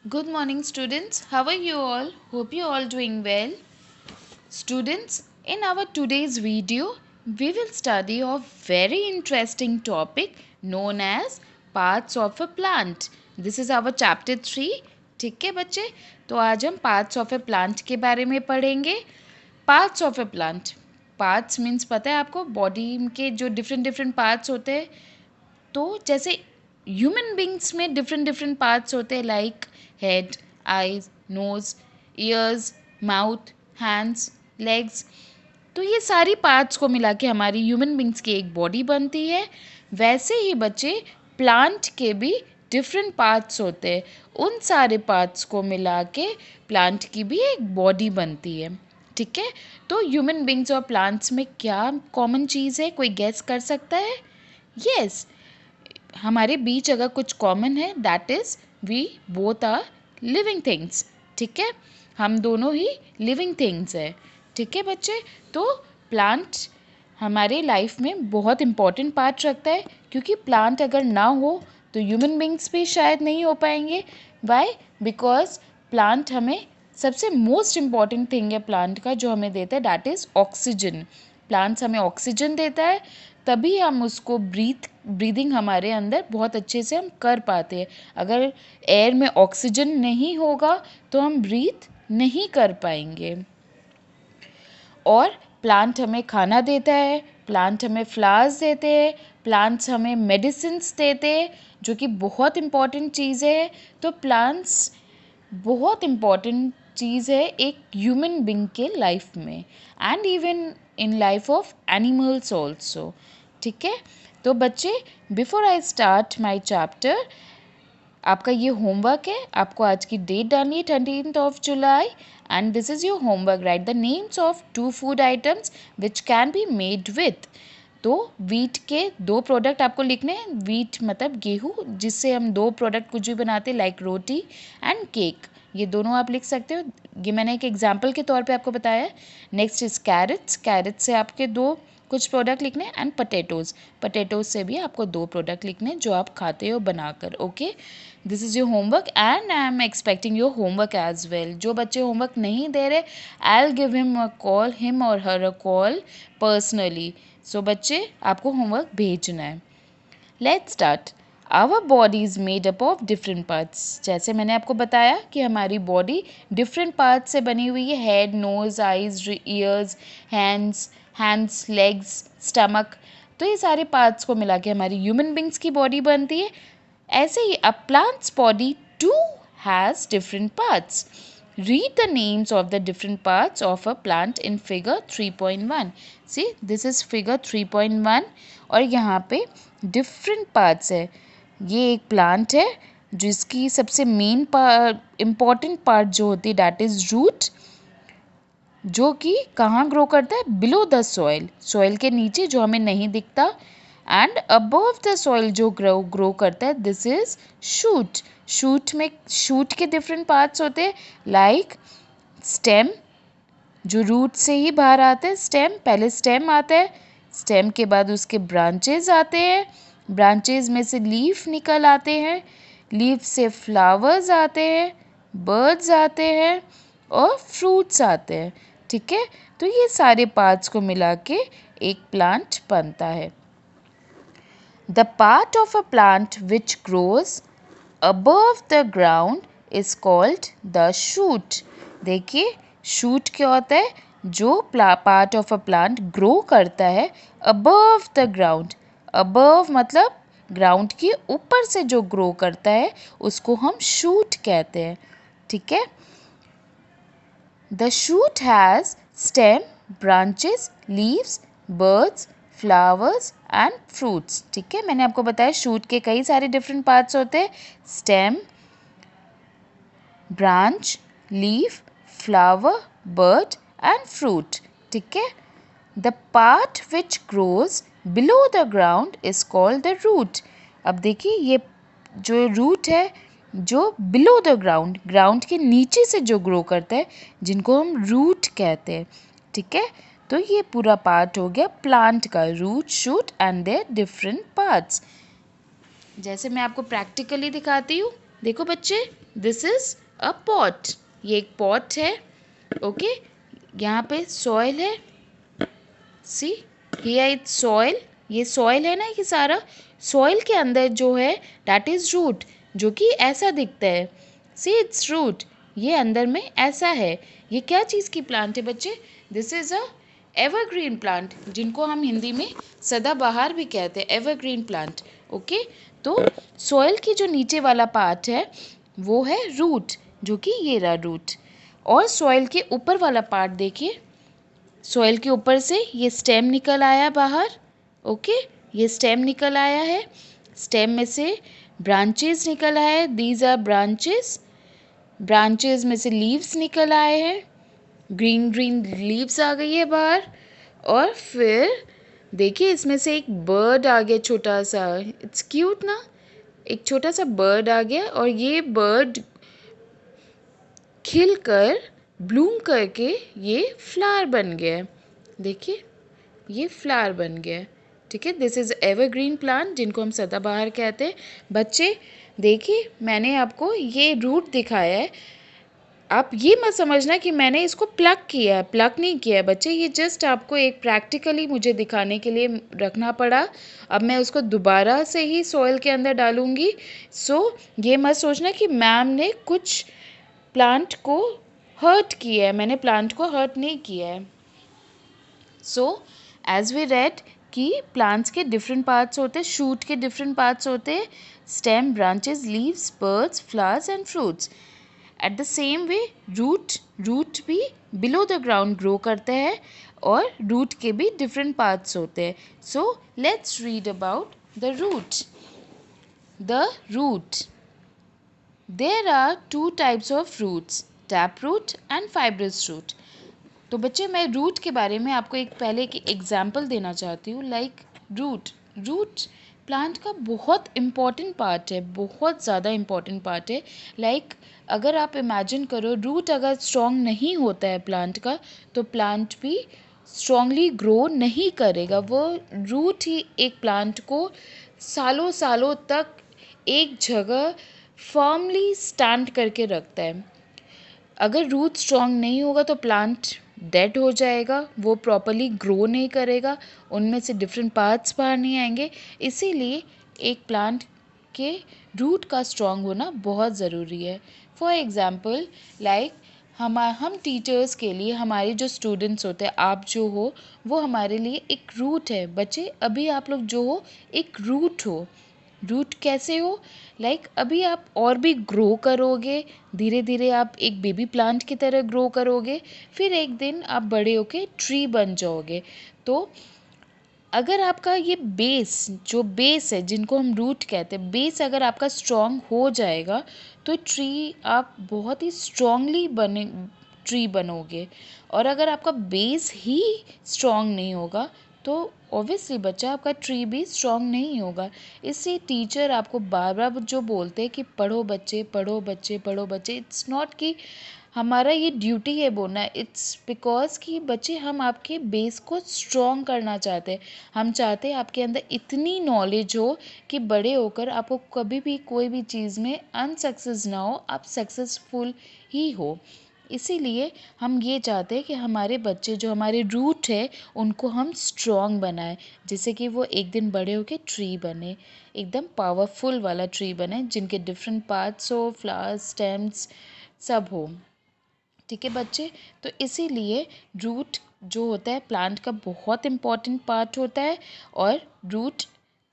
Good morning, students. How are you all? Hope you all doing well. Students, in our today's video, we will study a very interesting topic known as parts of a plant. This is our chapter 3. ठीक है बच्चे, तो आज हम parts of a plant के बारे में पढ़ेंगे. Parts of a plant. Parts means पता है आपको body के जो different parts होते हैं. तो जैसे ह्यूमन बींग्स में डिफरेंट पार्ट्स होते हैं like head, eyes, nose, ears, mouth, hands, legs. तो ये सारी पार्ट्स को मिला के हमारी ह्यूमन बींग्स की एक बॉडी बनती है. वैसे ही बच्चे प्लांट के भी डिफरेंट पार्ट्स होते हैं. उन सारे पार्ट्स को मिला के प्लांट की भी एक बॉडी बनती है. ठीक है, तो ह्यूमन बींग्स और प्लांट्स में क्या कॉमन चीज़ है, कोई गेस कर सकता है? यस, हमारे बीच अगर कुछ कॉमन है that is we both are living things. ठीक है, हम दोनों ही लिविंग थिंग्स है. ठीक है बच्चे, तो प्लांट हमारे लाइफ में बहुत इम्पॉर्टेंट पार्ट रखता है क्योंकि प्लांट अगर ना हो तो ह्यूमन बींग्स भी शायद नहीं हो पाएंगे. वाई? बिकॉज प्लांट हमें सबसे मोस्ट इम्पॉर्टेंट थिंग है प्लांट का जो हमें देता है दैट इज़ ऑक्सीजन. प्लांट्स हमें ऑक्सीजन देता है, तभी हम उसको ब्रीदिंग हमारे अंदर बहुत अच्छे से हम कर पाते हैं. अगर एयर में ऑक्सीजन नहीं होगा तो हम ब्रीथ नहीं कर पाएंगे. और प्लांट हमें खाना देता है, प्लांट हमें फ्लावर्स देते हैं, प्लांट्स हमें मेडिसिन्स देते हैं जो कि बहुत इम्पॉर्टेंट चीज़ है. तो प्लांट्स बहुत इम्पॉर्टेंट चीज़ है एक ह्यूमन बींग के लाइफ में and even in life of animals also. ठीक है, तो बच्चे before I start my chapter, आपका ये होमवर्क है. आपको आज की डेट डालनी है 13th July and this is your homework. Right the names of 2 food items which can be made with. तो वीट के 2 प्रोडक्ट आपको लिखने हैं. वीट मतलब गेहूँ, जिससे हम 2 प्रोडक्ट कुछ भी बनाते हैं लाइक रोटी एंड केक. ये दोनों आप लिख सकते हो. ये मैंने एक एग्जाम्पल के तौर पे आपको बताया है. Next is crates. कैरेट से आपके 2 कुछ प्रोडक्ट लिखने हैं एंड पटेटोज़. पटेटोज़ से भी आपको 2 प्रोडक्ट लिखने हैं जो आप खाते हो बनाकर. Okay, this is your homework and I am expecting your homework as well. जो बच्चे होमवर्क नहीं दे रहे, आई विल गिव हिम और हर अ कॉल पर्सनली. सो बच्चे आपको होमवर्क भेजना है. Let's start. Our body is made up of different parts. जैसे मैंने आपको बताया कि हमारी बॉडी डिफरेंट पार्ट्स से बनी हुई है. Head, nose, eyes, ears, hands, legs, stomach. तो ये सारे पार्ट्स को मिला के हमारी ह्यूमन बींग्स की बॉडी बनती है. ऐसे ही a plant's body too has different parts. Read the names of the different parts of a plant in figure 3.1. See, this is figure 3.1 और यहाँ पे different parts है. ये एक plant है जिसकी सबसे main important part जो होती है that is root, जो कि कहाँ ग्रो करता है? Below the soil. सॉइल के नीचे जो हमें नहीं दिखता. एंड अबव द सॉइल जो ग्रो करता है दिस इज शूट. शूट के डिफरेंट पार्ट्स होते हैं लाइक स्टेम, जो रूट से ही बाहर आते हैं. स्टेम, पहले स्टेम आता है, स्टेम के बाद उसके ब्रांचेज आते हैं, ब्रांचेज में से लीफ निकल आते हैं, लीफ से फ्लावर्स आते हैं, बर्ड्स आते हैं और फ्रूट्स आते हैं. ठीक है, तो ये सारे पार्ट्स को मिला के एक प्लांट बनता है. The part of a plant which grows above the ground is called the shoot. देखिए, शूट क्या होता है? जो part of a plant grow करता है अबव द ग्राउंड. अबव मतलब ग्राउंड के ऊपर से जो ग्रो करता है उसको हम शूट कहते हैं. ठीक है, the shoot has stem, branches, leaves, buds, flowers and fruits. ठीक है, मैंने आपको बताया शूट के कई सारे डिफरेंट पार्ट्स होते हैं. Stem, branch, leaf, flower, bud and fruit. ठीक है, the part which grows below the ground is called the root. अब देखिए, ये जो रूट है जो बिलो द ग्राउंड, ग्राउंड के नीचे से जो ग्रो करता है, जिनको हम रूट कहते हैं. ठीक है, तो ये पूरा पार्ट हो गया प्लांट का. Root, shoot and their different parts. जैसे मैं आपको प्रैक्टिकली दिखाती हूँ. देखो बच्चे, दिस इज अ पॉट। ये एक पॉट है। ओके, यहाँ पे सॉइल है। सी, हियर इज सॉइल। ये सॉइल है ना, ये सारा सॉइल के अंदर जो है दैट इज रूट, जो कि ऐसा दिखता है। सी, इट्स रूट। ये अंदर में ऐसा है। ये क्या चीज़ की प्लांट है बच्चे? This is a evergreen plant, जिनको हम हिंदी में सदाबहार भी कहते हैं, एवरग्रीन प्लांट। ओके, तो सॉइल की जो नीचे वाला पार्ट है वो है रूट, जो कि ये रहा रूट। और सॉइल के ऊपर वाला पार्ट देखिए, सॉइल के ऊपर से ये स्टेम निकल आया बाहर। ओके, ये स्टेम निकल आया है। स्टेम में से ब्रांचेस निकल आए हैं, दीज आर ब्रांचेस। ब्रांचेस में से लीव्स निकल आए हैं, ग्रीन ग्रीन लीव्स आ गई है बाहर। और फिर देखिए, इसमें से एक बर्ड आ गया छोटा सा। इट्स क्यूट ना, एक छोटा सा बर्ड आ गया। और ये बर्ड खिलकर ब्लूम करके ये फ्लावर बन गया है। देखिए, ये फ्लावर बन गया है। ठीक है, दिस इज़ एवरग्रीन प्लांट, जिनको हम सदाबहार कहते हैं। बच्चे देखिए, मैंने आपको ये रूट दिखाया है। आप ये मत समझना कि मैंने इसको प्लग किया है, प्लग नहीं किया है बच्चे। ये जस्ट आपको एक प्रैक्टिकली मुझे दिखाने के लिए रखना पड़ा। अब मैं उसको दोबारा से ही सॉइल के अंदर डालूंगी। सो ये मत सोचना कि मैम ने कुछ प्लांट को हर्ट किया है। मैंने प्लांट को हर्ट नहीं किया है। सो एज वी रेड कि प्लांट्स के डिफरेंट पार्ट्स होते हैं, शूट के डिफरेंट पार्ट्स होते हैं, stem, branches, leaves, buds, flowers and fruits. At the same way root भी बिलो द ग्राउंड ग्रो करते हैं, और रूट के भी डिफरेंट पार्ट्स होते हैं। So let's read about the root. The root, there are two types of roots, tap root and fibrous root. तो बच्चे, मैं रूट के बारे में आपको एक पहले की एग्जाम्पल देना चाहती हूँ। लाइक रूट, रूट प्लांट का बहुत इम्पॉर्टेंट पार्ट है, बहुत ज़्यादा इम्पॉर्टेंट पार्ट है। लाइक अगर आप इमेजिन करो, रूट अगर स्ट्रॉन्ग नहीं होता है प्लांट का, तो प्लांट भी स्ट्रॉन्गली ग्रो नहीं करेगा। वो रूट ही एक प्लांट को सालों सालों तक एक जगह फर्मली स्टैंड करके रखता है। अगर रूट स्ट्रॉन्ग नहीं होगा तो प्लांट डेड हो जाएगा, वो प्रॉपरली ग्रो नहीं करेगा, उनमें से डिफरेंट पार्ट्स बाहर नहीं आएंगे। इसीलिए एक प्लांट के रूट का स्ट्रॉन्ग होना बहुत ज़रूरी है। फॉर एग्ज़ाम्पल, लाइक हम टीचर्स के लिए, हमारे जो स्टूडेंट्स होते हैं, आप जो हो, वो हमारे लिए एक रूट है। बच्चे, अभी आप लोग जो हो एक रूट हो। रूट कैसे हो? लाइक अभी आप और भी ग्रो करोगे, धीरे धीरे आप एक बेबी प्लांट की तरह ग्रो करोगे, फिर एक दिन आप बड़े होके ट्री बन जाओगे। तो अगर आपका ये बेस, जो बेस है जिनको हम रूट कहते हैं, बेस अगर आपका स्ट्रॉन्ग हो जाएगा तो ट्री आप बहुत ही स्ट्रॉन्गली बने ट्री बनोगे। और अगर आपका बेस ही स्ट्रॉन्ग नहीं होगा तो ऑब्वियसली बच्चा, आपका ट्री भी स्ट्रॉन्ग नहीं होगा। इससे टीचर आपको बार बार जो बोलते हैं कि पढ़ो बच्चे, पढ़ो बच्चे, पढ़ो बच्चे, इट्स नॉट कि हमारा ये ड्यूटी है बोलना, इट्स बिकॉज कि बच्चे, हम आपके बेस को स्ट्रॉन्ग करना चाहते हैं। हम चाहते हैं आपके अंदर इतनी नॉलेज हो कि बड़े होकर आपको कभी भी कोई भी चीज़ में अनसक्सेस ना हो, आप सक्सेसफुल ही हो। इसीलिए हम ये चाहते हैं कि हमारे बच्चे, जो हमारे रूट है, उनको हम स्ट्रॉन्ग बनाएं, जिससे कि वो एक दिन बड़े होकर ट्री बने, एकदम पावरफुल वाला ट्री बने, जिनके डिफरेंट पार्ट्स हो, फ्लावर्स, स्टेम्स सब हो। ठीक है बच्चे, तो इसीलिए रूट जो होता है प्लांट का बहुत इम्पॉर्टेंट पार्ट होता है। और root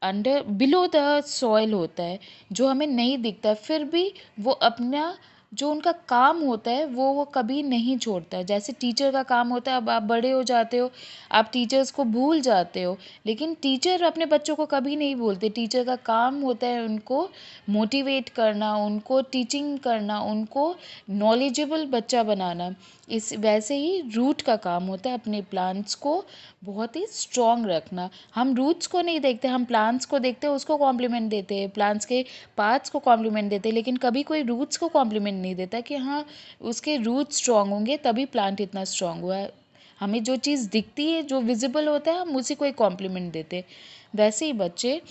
under below the soil होता है, जो हमें नहीं दिखता, फिर भी वो अपना जो उनका काम होता है वो कभी नहीं छोड़ता। जैसे टीचर का काम होता है, अब आप बड़े हो जाते हो, आप टीचर्स को भूल जाते हो, लेकिन टीचर अपने बच्चों को कभी नहीं भूलते। टीचर का काम होता है उनको मोटिवेट करना, उनको टीचिंग करना, उनको नॉलेजेबल बच्चा बनाना। इस वैसे ही रूट का काम होता है अपने प्लांट्स को बहुत ही स्ट्रॉन्ग रखना। हम रूट्स को नहीं देखते, हम प्लांट्स को देखते हैं, उसको कॉम्प्लीमेंट देते हैं, प्लांट्स के पार्ट्स को कॉम्प्लीमेंट देते हैं, लेकिन कभी कोई रूट्स को कॉम्प्लीमेंट नहीं देता कि हाँ, उसके रूट स्ट्रॉन्ग होंगे तभी प्लांट इतना स्ट्रॉन्ग हुआ है। हमें जो चीज़ दिखती है, जो विजिबल होता है, हम उसी को ही कॉम्प्लीमेंट देते हैं। वैसे ही बच्चे,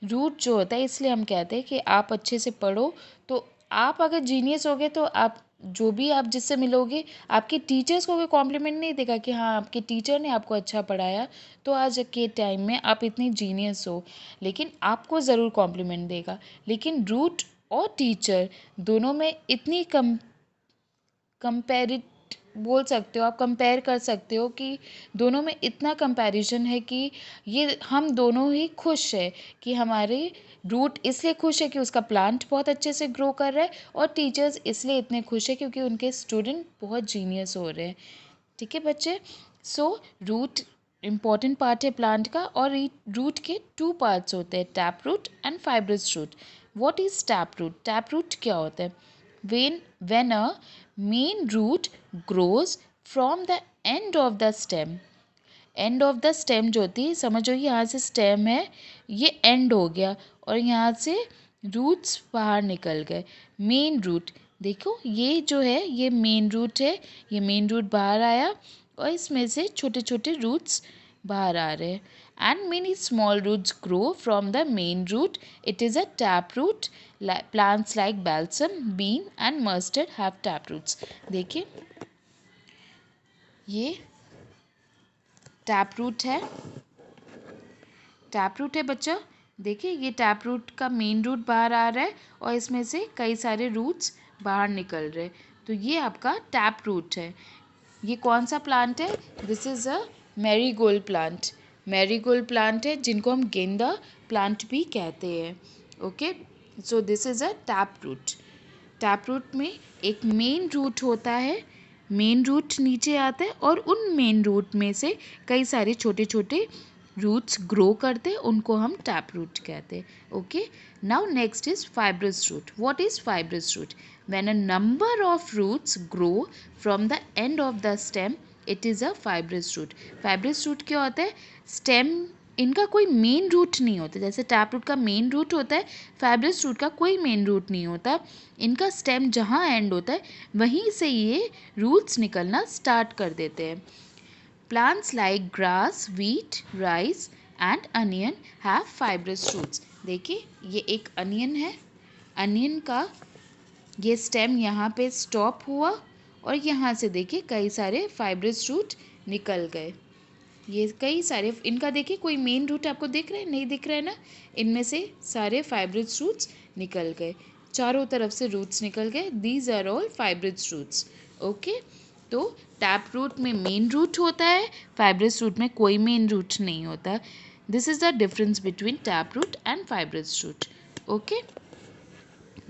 रूट जो होता है, इसलिए हम कहते हैं कि आप अच्छे से पढ़ो तो आप अगर जीनियस होगे तो आप जो भी आप जिससे मिलोगे, आपके टीचर्स को कोई कॉम्प्लीमेंट नहीं देगा कि हाँ आपके टीचर ने आपको अच्छा पढ़ाया तो आज के टाइम में आप इतनी जीनियस हो, लेकिन आपको ज़रूर कॉम्प्लीमेंट देगा। लेकिन रूट और टीचर दोनों में इतनी कंपेरिट बोल सकते हो, आप कंपेयर कर सकते हो कि दोनों में इतना कंपैरिजन है कि ये हम दोनों ही खुश है कि हमारे रूट इसलिए खुश है कि उसका प्लांट बहुत अच्छे से ग्रो कर रहा है, और टीचर्स इसलिए इतने खुश है क्योंकि उनके स्टूडेंट बहुत जीनियस हो रहे हैं। ठीक है बच्चे, सो रूट इम्पॉर्टेंट पार्ट है प्लांट का, और रूट के टू पार्ट्स होते हैं, tap root and fibrous root. What is tap root? Tap root क्या होता है? when a main root grows from the end of the stem, and of the stem जो होती है, समझो यहाँ से स्टेम है, ये एंड हो गया और यहाँ से रूट्स बाहर निकल गए। मेन रूट देखो, ये जो है ये मेन रूट है, ये मेन रूट बाहर आया और इसमें से छोटे छोटे रूट्स बाहर आ रहे हैं। And many small roots grow from the main root, it is a tap root. Plants like balsam, bean and mustard have tap roots. देखिए ये टैप रूट है, टैप रूट है बच्चा। देखिए ये टैप रूट का मेन रूट बाहर आ रहा है और इसमें से कई सारे रूट्स बाहर निकल रहे हैं, तो ये आपका टैप रूट है। ये कौन सा प्लांट है? This is a marigold plant. Marigold plant है जिनको हम गेंदा प्लांट भी कहते हैं। Okay, so this is a tap root. Tap root में एक मेन रूट होता है, मेन रूट नीचे आता है और उन मेन रूट में से कई सारे छोटे छोटे रूट्स ग्रो करते हैं, उनको हम टैप रूट कहते हैं। Okay, now next is fibrous root. What is fibrous root? When a number of roots grow from the end of the stem, it is a fibrous root. Fibrous root क्या होता है? Stem, इनका कोई main root नहीं होता, जैसे tap root का main root होता है, फाइब्रस रूट का कोई मेन रूट नहीं होता। इनका स्टेम जहाँ एंड होता है वहीं से ये रूट्स निकलना स्टार्ट कर देते हैं। Plants like grass, wheat, rice and onion have fibrous roots. देखिए ये एक अनियन है, अनियन का ये स्टेम यहाँ पे स्टॉप हुआ और यहाँ से देखिए कई सारे फाइब्रस रूट निकल गए। ये कई सारे, इनका देखिए कोई मेन रूट आपको दिख रहा है? नहीं दिख रहा है ना? इनमें से सारे फाइब्रस रूट्स निकल गए, चारों तरफ से रूट्स निकल गए। These are all fibrous roots. Okay, तो टैप रूट में मेन रूट होता है, फाइब्रस रूट में कोई मेन रूट नहीं होता। This is the difference between tap root and fibrous root. Okay,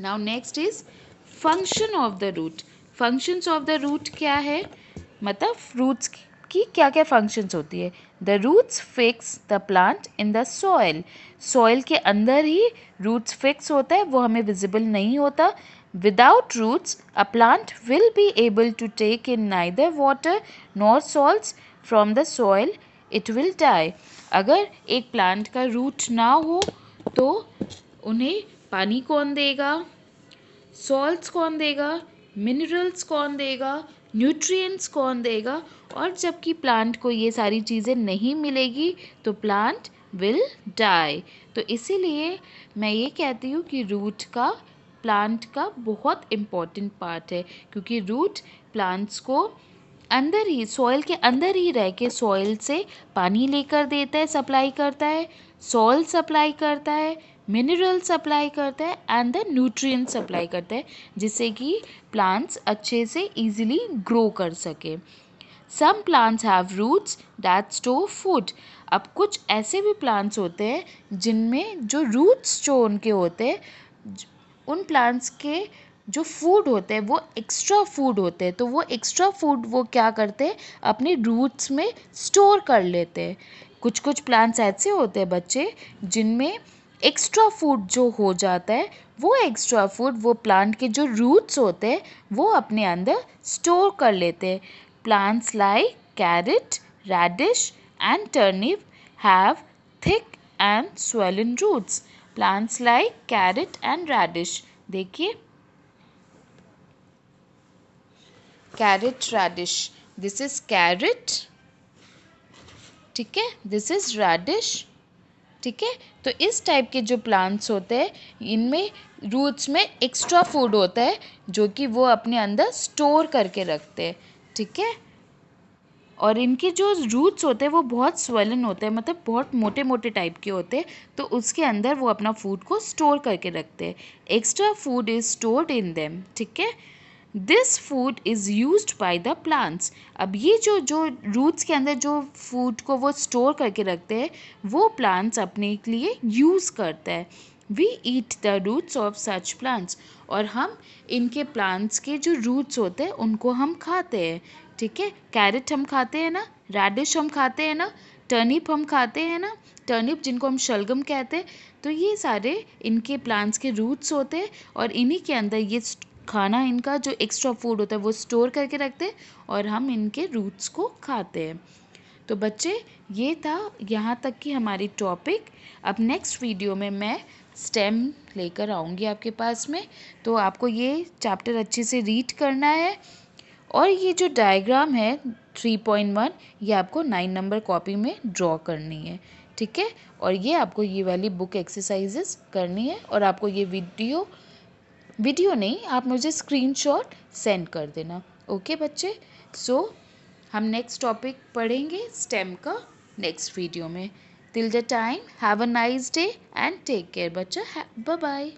now next is function of the root. Functions of the root क्या है? मतलब रूट्स की क्या क्या फंक्शंस होती है? The roots fix the plant in the soil. Soil के अंदर ही रूट्स फिक्स होता है, वो हमें विजिबल नहीं होता। Without roots a plant will be able to take in neither water nor salts from the soil, it will die. अगर एक प्लांट का रूट ना हो तो उन्हें पानी कौन देगा, सॉल्ट्स कौन देगा, मिनरल्स कौन देगा, न्यूट्रिएंट्स कौन देगा? और जबकि प्लांट को ये सारी चीज़ें नहीं मिलेगी तो प्लांट विल डाई। तो इसीलिए मैं ये कहती हूँ कि रूट का प्लांट का बहुत इम्पॉर्टेंट पार्ट है, क्योंकि रूट प्लांट्स को अंदर ही, सॉइल के अंदर ही रह के सॉइल से पानी लेकर देता है, सप्लाई करता है, सॉइल सप्लाई करता है, मिनरल सप्लाई करता है एंड द न्यूट्रिएंट सप्लाई करता है, जिससे कि प्लांट्स अच्छे से इजीली ग्रो कर सके। Some plants have roots that store food. अब कुछ ऐसे भी प्लांट्स होते हैं जिनमें जो रूट्स जो उनके होते हैं, उन प्लांट्स के जो फूड होते हैं वो एक्स्ट्रा फूड होते हैं, तो वो एक्स्ट्रा फूड वो क्या करते हैं, अपने रूट्स में स्टोर कर लेते हैं। कुछ कुछ प्लांट्स ऐसे होते हैं बच्चे जिनमें एक्स्ट्रा फूड जो हो जाता है, वो एक्स्ट्रा फूड वो प्लांट के जो रूट्स होते हैं वो अपने अंदर स्टोर कर लेते हैं। Plants like carrot, radish and turnip have thick and swollen roots. Plants like carrot and radish. देखिए carrot, radish, this is carrot, ठीक है, दिस इज रेडिश ठीक है। तो इस टाइप के जो प्लांट्स होते हैं इनमें रूट्स में एक्स्ट्रा फूड होता है जो कि वो अपने अंदर स्टोर करके रखते हैं। ठीक है। और इनके जो रूट्स होते हैं वो बहुत स्वेलन होते हैं, मतलब बहुत मोटे मोटे टाइप के होते हैं, तो उसके अंदर वो अपना फूड को स्टोर करके रखते हैं। Extra food is stored in them. ठीक है। This food is used by the plants. अब ये जो जो रूट्स के अंदर जो फूड को वो स्टोर करके रखते हैं वो प्लांट्स अपने के लिए यूज़ करता है। We eat the roots of such plants. और हम इनके प्लांट्स के जो रूट्स होते हैं उनको हम खाते हैं। ठीक है। कैरेट हम खाते हैं ना, रेडिश हम खाते हैं ना, टर्निप हम खाते हैं ना, टर्निप जिनको हम शलगम कहते हैं। तो ये सारे इनके प्लांट्स के रूट्स होते हैं और इन्हीं के अंदर ये खाना इनका जो एक्स्ट्रा फूड होता है वो स्टोर करके रखते हैं और हम इनके रूट्स को खाते हैं। तो बच्चे ये था यहाँ तक की हमारी टॉपिक। अब नेक्स्ट वीडियो में मैं स्टेम लेकर आऊँगी आपके पास में, तो आपको ये चैप्टर अच्छे से रीड करना है। और ये जो डायग्राम है 3.1 ये आपको 9 नंबर कॉपी में ड्रॉ करनी है। ठीक है। और ये आपको ये वाली बुक एक्सरसाइजेस करनी है और आपको ये वीडियो नहीं, आप मुझे स्क्रीनशॉट सेंड कर देना। ओके बच्चे। सो हम नेक्स्ट टॉपिक पढ़ेंगे स्टेम का नेक्स्ट वीडियो में। Till the time have a nice day and take care बच्चा। Bye bye.